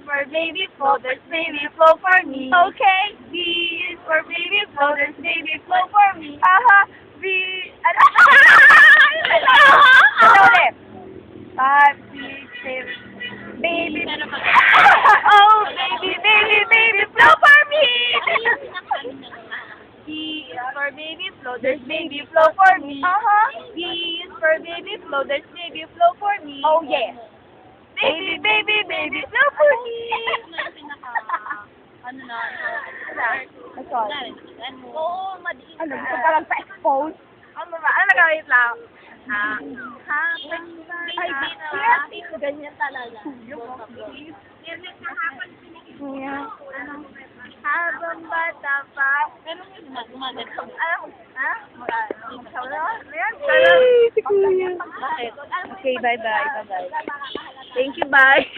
for baby flow, there's baby flow for me. Okay. B is for baby flow, there's baby flow for me. B, ano? Ano ulit? 5, 6, 7, baby. Oh, baby, baby, baby, flow for me! B is for baby flow, there's baby flow for me. B is for baby flow, there's baby flow for me. Oh, yes. Baby, baby, baby, flow for me. Ano na, Masol. oo, madiin Ano, gusto ka lang pa-expose? Ano ba? Ano ba? Wait lang. Ay, Ito, ganyan talaga. Yeah. Habang bata pa. Pero yung gumaganda. Ano? Ha? Ano? Ayan. Ay, si Kuya. Bakit? Okay, bye-bye. Bye-bye. Thank you, bye.